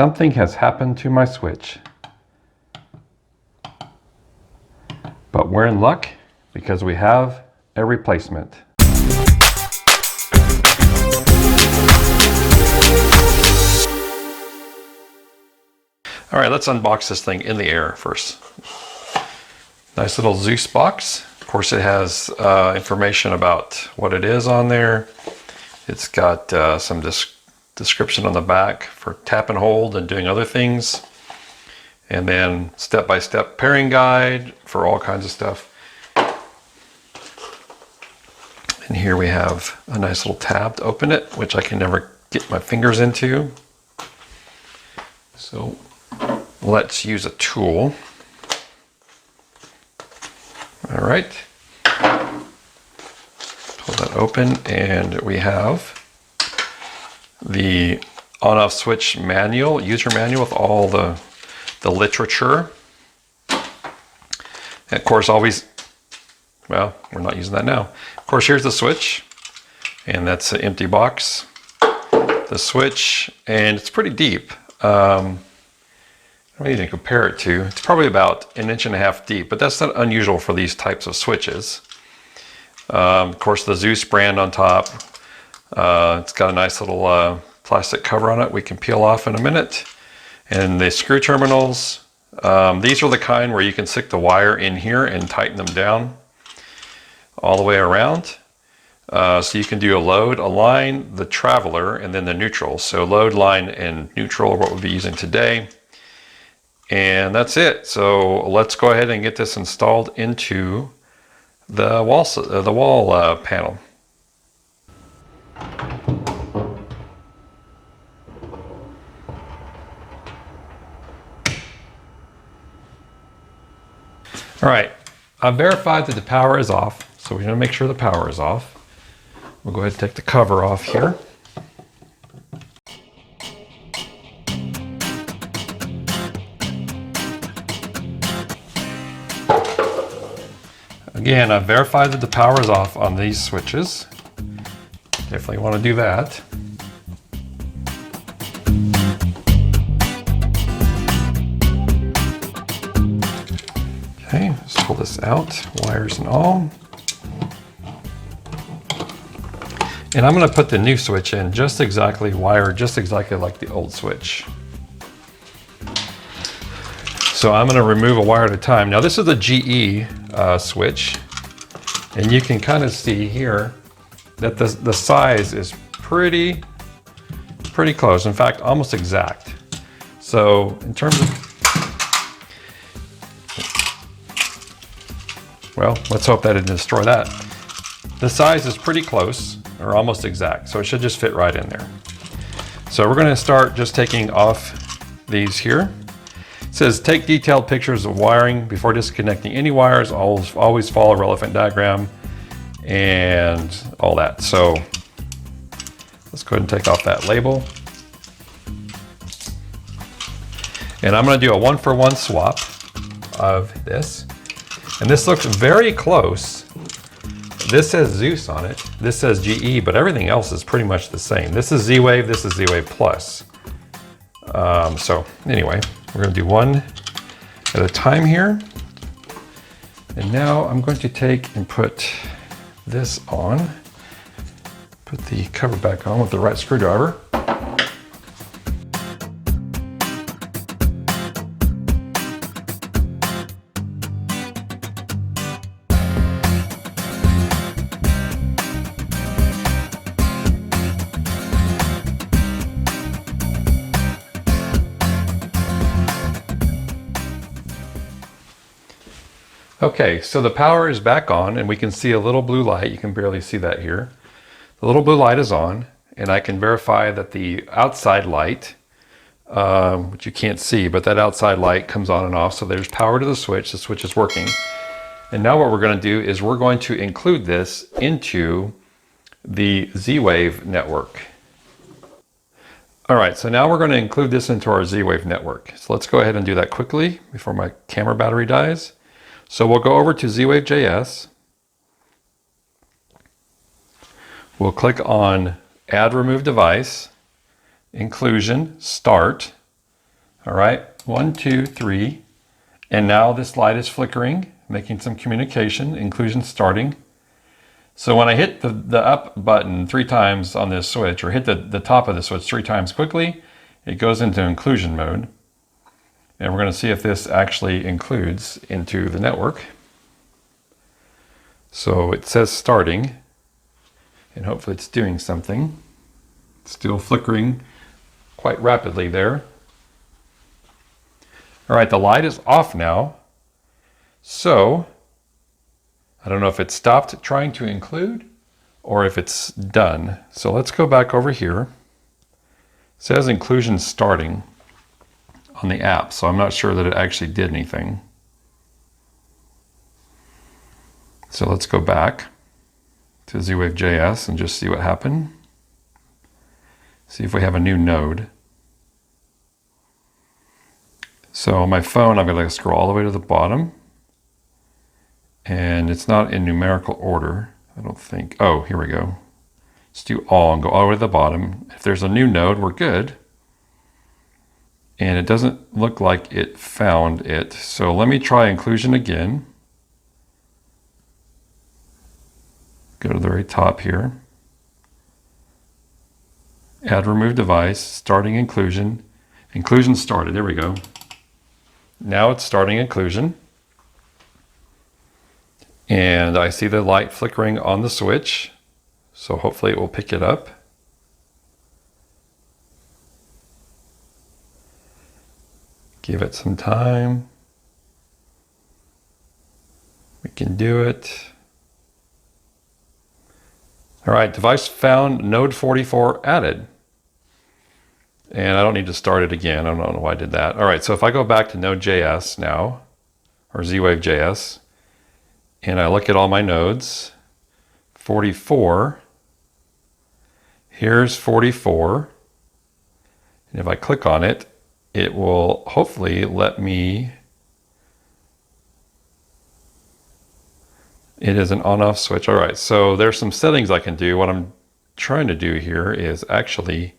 Something has happened to my switch. But we're in luck because we have a replacement. All right, let's unbox this thing in the air first. Nice little Zooz box. Of course, it has information about what it is on there. It's got some description on the back for tap and hold and doing other things. And then step-by-step pairing guide for all kinds of stuff. And here we have a nice little tab to open it, which I can never get my fingers into. So let's use a tool. All right. Pull that open and we have the on-off switch manual, user manual with all the literature. And of course, always, well, we're not using that now. Of course, here's the switch, and that's an empty box. The switch, and it's pretty deep. I don't need to compare it to. It's probably about 1.5 inches deep, but that's not unusual for these types of switches. Of course, the Zooz brand on top. It's got a nice little plastic cover on it we can peel off in a minute. And the screw terminals, these are the kind where you can stick the wire in here and tighten them down all the way around. So you can do a load, a line, the traveler, and then the neutral. So load, line, and neutral are what we'll be using today. And that's it. So let's go ahead and get this installed into the wall panel. All right, I've verified that the power is off, so we're gonna make sure the power is off. We'll go ahead and take the cover off here. Again, I've verified that the power is off on these switches. Definitely want to do that. Okay, let's pull this out, wires and all. And I'm going to put the new switch in just exactly wired, just exactly like the old switch. So I'm going to remove a wire at a time. Now this is a GE switch, and you can kind of see here that the size is pretty close. In fact, almost exact. So in terms of, well, let's hope that didn't destroy that. The size is pretty close, or almost exact, so it should just fit right in there. So we're going to start just taking off these here. It says, take detailed pictures of wiring before disconnecting any wires. Always follow relevant diagram and all that. So let's go ahead and take off that label. And I'm going to do a 1-for-1 swap of this. And this looks very close. This says Zooz on it. This says GE, but everything else is pretty much the same. This is Z-Wave, this is Z-Wave Plus. So anyway, we're going to do one at a time here. And now I'm going to take and put this on. Put the cover back on with the right screwdriver. Okay, so the power is back on and we can see a little blue light. You can barely see that here. The little blue light is on, and I can verify that the outside light, which you can't see, but that outside light comes on and off. So there's power to the switch is working. And now what we're going to do is we're going to include this into the Z-Wave network. All right, so now we're going to include this into our Z-Wave network. So let's go ahead and do that quickly before my camera battery dies. So we'll go over to Zwave JS. We'll click on Add Remove Device, Inclusion, Start. All right, 1, 2, 3. And now this light is flickering, making some communication, inclusion starting. So when I hit the up button 3 times on this switch, or hit the top of the switch 3 times quickly, it goes into inclusion mode. And we're going to see if this actually includes into the network. So it says starting, and hopefully it's doing something. It's still flickering quite rapidly there. All right, the light is off now. So I don't know if it stopped trying to include or if it's done. So let's go back over here. It says inclusion starting on the app, so I'm not sure that it actually did anything. So let's go back to Zwave JS and just see what happened. See if we have a new node. So on my phone, I'm going to scroll all the way to the bottom. And it's not in numerical order, I don't think. Oh, here we go. Let's do all and go all the way to the bottom. If there's a new node, we're good. And it doesn't look like it found it. So let me try inclusion again. Go to the very top here. Add remove device, starting inclusion. Inclusion started, there we go. Now it's starting inclusion. And I see the light flickering on the switch. So hopefully it will pick it up. Give it some time. We can do it. All right, device found, node 44 added. And I don't need to start it again. I don't know why I did that. All right, so if I go back to Node.js now, or Z-Wave JS, and I look at all my nodes, 44, here's 44. And if I click on it, it will hopefully let me, it is an on-off switch. All right, so there's some settings I can do. What I'm trying to do here is actually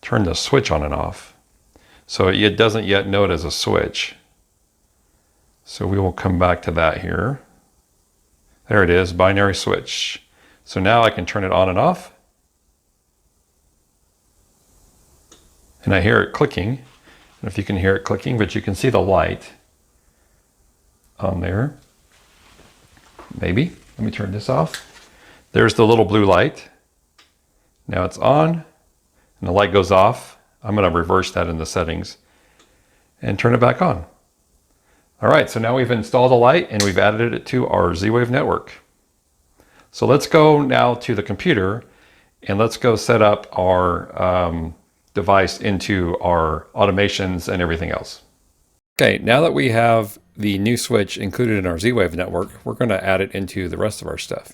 turn the switch on and off. So it doesn't yet know it as a switch. So we will come back to that here. There it is, binary switch. So now I can turn it on and off. And I hear it clicking. I don't know if you can hear it clicking, but you can see the light on there. Maybe. Let me turn this off. There's the little blue light. Now it's on, and the light goes off. I'm going to reverse that in the settings and turn it back on. All right, so now we've installed a light and we've added it to our Z-Wave network. So let's go now to the computer and let's go set up our device into our automations and everything else. Okay, now that we have the new switch included in our Z-Wave network, we're going to add it into the rest of our stuff.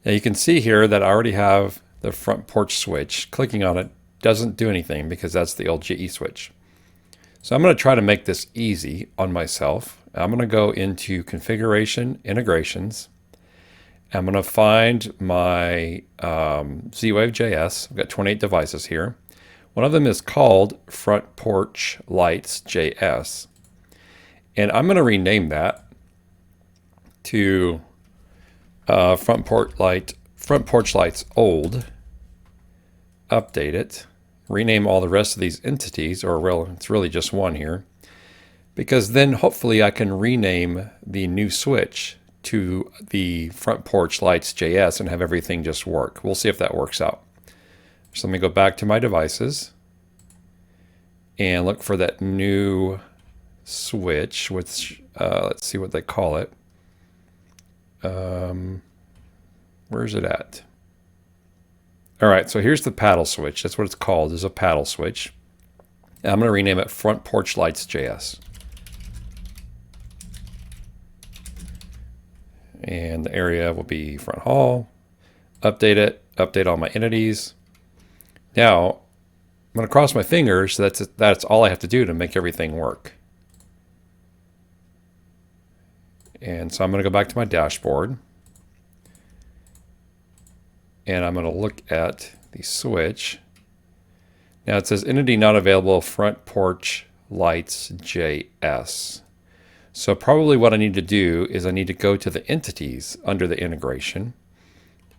Now you can see here that I already have the front porch switch. Clicking on it doesn't do anything because that's the old GE switch. So I'm going to try to make this easy on myself. I'm going to go into configuration, integrations. I'm going to find my Z-Wave JS. I've got 28 devices here. One of them is called Front Porch Lights JS. And I'm going to rename that to Front Porch Lights Old. Update it. Rename all the rest of these entities, or it's really just one here, because then hopefully I can rename the new switch to the Front Porch Lights JS and have everything just work. We'll see if that works out. So let me go back to my devices and look for that new switch, which let's see what they call it. Where's it at? All right, so here's the paddle switch. That's what it's called, is a paddle switch. And I'm going to rename it Front Porch Lights JS. And the area will be front hall. Update it, update all my entities. Now, I'm going to cross my fingers. So that's all I have to do to make everything work. And so I'm going to go back to my dashboard. And I'm going to look at the switch. Now it says entity not available, front porch Lights JS. So probably what I need to do is I need to go to the entities under the integration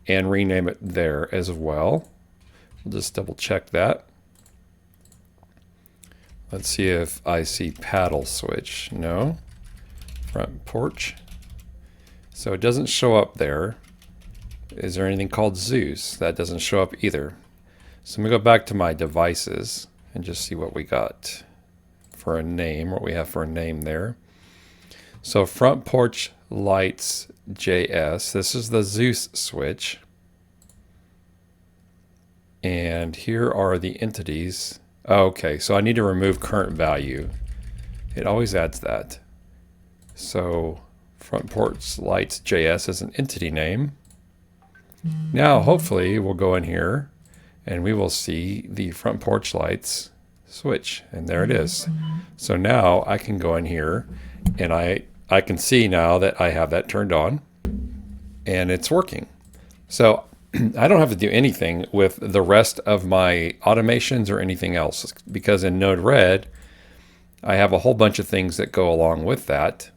and rename it there as well. We'll just double check that. Let's see if I see paddle switch. No. Front porch. So it doesn't show up there. Is there anything called Zooz? That doesn't show up either. So I'm going to go back to my devices and just see what we got for a name, what we have for a name there. So front porch lights JS. This is the Zooz switch. And here are the entities. Oh, okay, so I need to remove current value. It always adds that. So front porch lights JS is an entity name. Now hopefully we'll go in here and we will see the front porch lights switch, and there it is. So now I can go in here and I can see now that I have that turned on and it's working. So I don't have to do anything with the rest of my automations or anything else, because in Node-RED, I have a whole bunch of things that go along with that.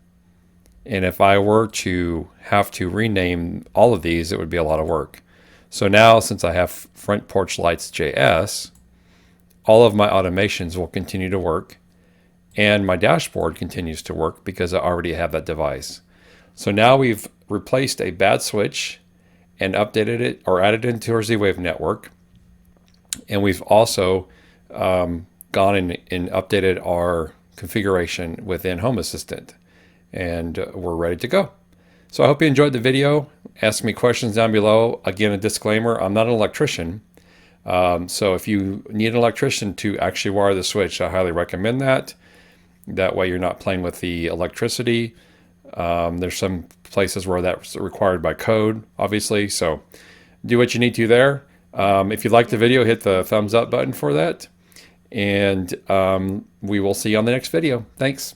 And if I were to have to rename all of these, it would be a lot of work. So now, since I have front porch lights JS, all of my automations will continue to work, and my dashboard continues to work because I already have that device. So now we've replaced a bad switch and updated it or added it into our Z-Wave network. And we've also gone and updated our configuration within Home Assistant. And we're ready to go. So I hope you enjoyed the video. Ask me questions down below. Again, a disclaimer, I'm not an electrician. So if you need an electrician to actually wire the switch, I highly recommend that. That way you're not playing with the electricity. There's some places where that's required by code, obviously. So do what you need to there. If you liked the video, hit the thumbs up button for that. And we will see you on the next video. Thanks.